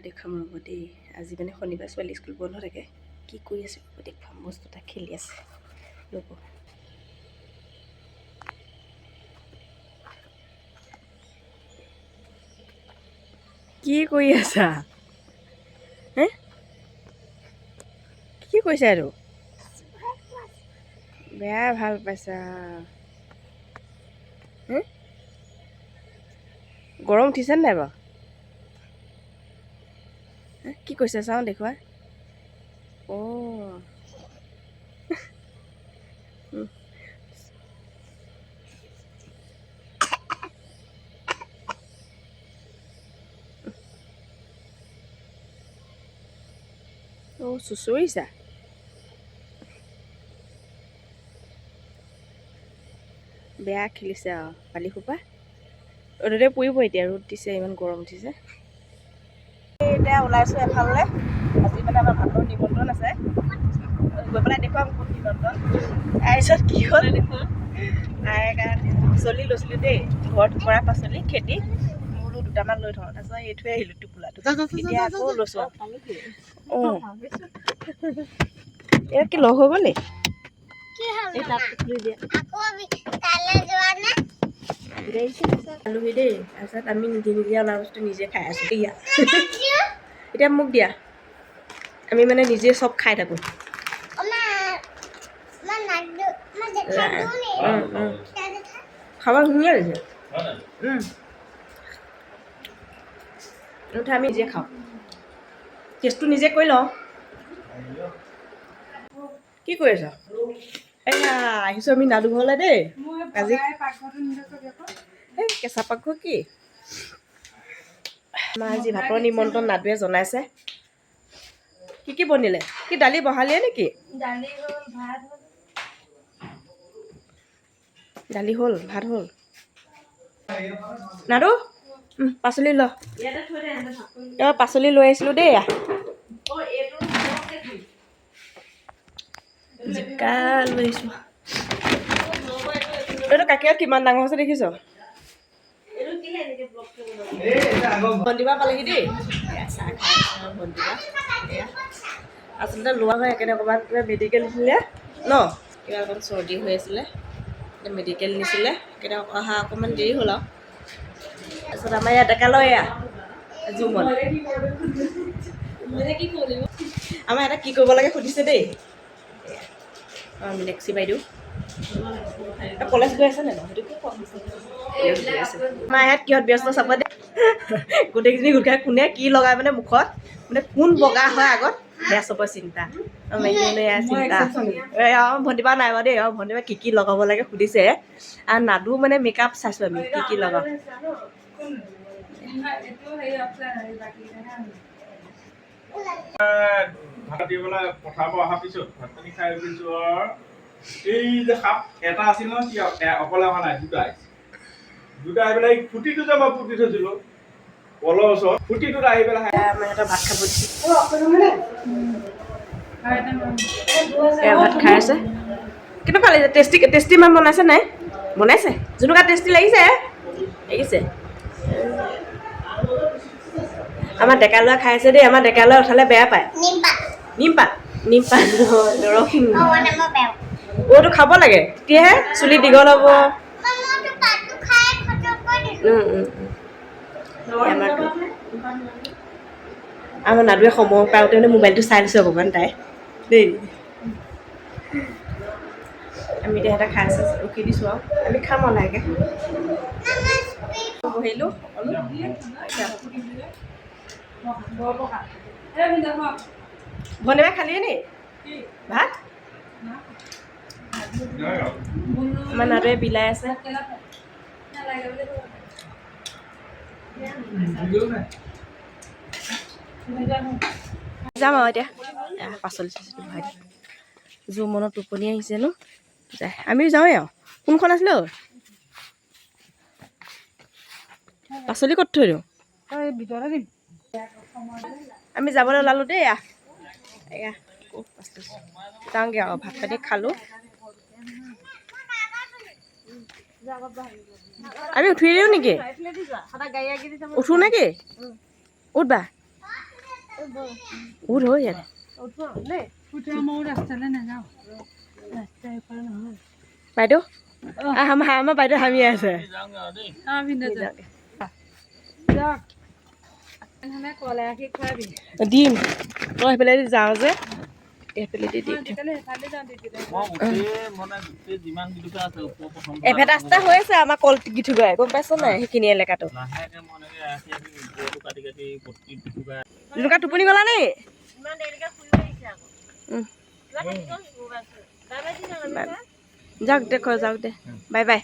দেখুৱাম ৰ'ব দেই। আজি মানে শনিবাৰ ছোৱালী স্কুল বন্ধ থাকে। কি কৰি আছে ৰ'ব দেখুৱাম, বস্তু এটা খেলি আছে ৰ'ব। কি কৰি আছা হে? কি কৰিছা এইটো? বেয়া ভাল পাইছা হে? গৰম উঠিছে নাই বাৰু? কি কৈছে চাওঁ দেখুৱা। অঁ অঁ চুঁচৰিছা? বেয়া খেলিছে আৰু বালি সোপা ৰ'দতে পৰিব এতিয়া। ৰ'দ দিছে, ইমান গৰম উঠিছে। এতিয়া ওলাইছোঁ এফালে। আজি মানে আমাৰ ভাতৰ নিমন্ত্ৰণ আছে। গৈ পেলাই দেখুৱাম কোন নিমন্ত্ৰণ। তাৰপিছত কি হ'ল, তাৰে কাৰণে পাচলি লৈছিলোঁ দেই, ঘৰত কৰা পাচলি খেতি। বোলো দুটামান লৈ থওঁ, তাৰপিছত এই থৈ আহিলোঁ টোপোলাটো। এতিয়া আকৌ লৈছোঁ। অঁ এয়া কি লগ হৈ গ'ল নি? আলহী দেই, তাৰপিছত আমি নিজে নিজে অনা বস্তু নিজে খাই আছোঁ এয়া। এতিয়া মোক দিয়া, আমি মানে নিজে চব খাই থাকোঁ। খাবৰ ধুনীয়া হৈছে। উঠা আমি নিজে খাওঁ, টেষ্টটো নিজে কৰি লওঁ। কি কৰি আছ? এয়া আহিছোঁ আমি নাদু ঘৰলৈ দেই। আজি এই কেঁচা পাকঘৰ কি? আমাৰ আজি ভাতৰ নিমন্ত্ৰণ নাদুৱে জনাইছে। কি কি বনিলে? কি দালি বহালিয়ে নেকি? দালি হ'ল, ভাত হ'ল। দালি হ'ল, ভাত হ'ল। নাদু পাচলি ল। পাচলি লৈ আহিছিলোঁ দেই। জিকা লৈ আহিছোঁ। এইটো কাকিয়া কিমান ডাঙৰ হৈছে দেখিছ? ভণ্টিবা পালেহি দেই। চাহ খাই আছে ভণ্টিবা। আচলতে লোৱা হয় একেবাৰে ক'ৰবাত কিবা মেডিকেল নিছিলে ন, কিবা অকণ চৰ্দি হৈ আছিলে, মেডিকেল নিছিলে। কেতিয়া অহা অকণমান দেৰি হ'ল আৰু। তাৰপিছত আমাৰ ইয়াত ডেকা লয় এয়া জুমন। আমাৰ এটা কি কৰিব লাগে সুধিছে দেই। অঁ মিনাক্ষী বাইদেউ কলেজ গৈ আছে নে নাই? আমাৰ ইয়াত কিহত ব্যস্ত চাব দেই। গোটেইকেইজনী গোট খাই কোনে কি লগাই মানে মুখত, মানে কোন বগা হয় আগত, সেয়া চবৰে চিন্তা। চিন্তা ভণ্টিবা নাই বাৰু দেই। আৰু ভণ্টিবা কি কি লগাব লাগে সুধিছে। আৰু নাদু মানে মেকআপ চাইছোঁ আমি কি কি লগাওঁ। ভাত দিবলৈ পঠাব অহাৰ পিছত ভাত পানী খাই উঠিছোঁ আৰু এই যে সাপ এটা আছিল ন, কি অকলে অহা নাই, দুটা আহি পেলাই খুঁটিটো যে মই পুতি থৈছিলোঁ কলৰ ওচৰত, খুঁটিটোত আহি পেলাই আমাৰ এটা ভাত খাব দিছোঁ। ভাত খাই আছে। কেনেকুৱা লাগিছে? টেষ্টি ইমান বনাইছে নাই? বনাইছে জুনুকা, টেষ্টি লাগিছে। আমাৰ ডেকা ল'ৰা খাই আছে দেই। আমাৰ ডেকা ল'ৰা উঠালে বেয়া পায়। নিমপাত নৰসিংহ এইটো খাব লাগে, তেতিয়াহে চুলি দীঘল হ'ব। আমাৰ নাদুৱে সময় পাওঁতে মানে মোবাইলটো চাই লৈছোঁ অকণমান তাই দেই। আমি এতিয়া এটা খাই আছোঁ, ৰখি দিছোঁ আৰু আমি খাম আৰু লাহেকৈ। বহিলোঁ ভণ্টিবাই খালিয়ে নি ভাত? আমাৰ নাদুৱে বিলাই আছে। যাম আৰু এতিয়া পাচলি চাচলি ভৰাই দিম। জোৰ মনত টোপনি আহিছে ন, যায় আমিও যাওঁৱে আৰু। কোনখন আছিলে অ? পাচলি ক'ত থৈ দিওঁ? আমি যাবলৈ ওলালোঁ দেই। এয়া যাওঁগৈ আৰু ভাত পানী খালোঁ। আমি উঠি দিওঁ নেকি? উঠো নেকি? উঠবা উঠ হৈ ইয়াত বাইদেউ আমাৰ বাইদেউ হামি আছে দিম মই সেইফালে যাওঁ যে সেইফালে দি দিম এভেটাস্তা হৈ আছে আমাৰ কল গিঠুগাই গম পাইছ নাই সেইখিনি এলেকাটো লুকা টোপনি গলা নি যাওক দে যাওক দে বাই বাই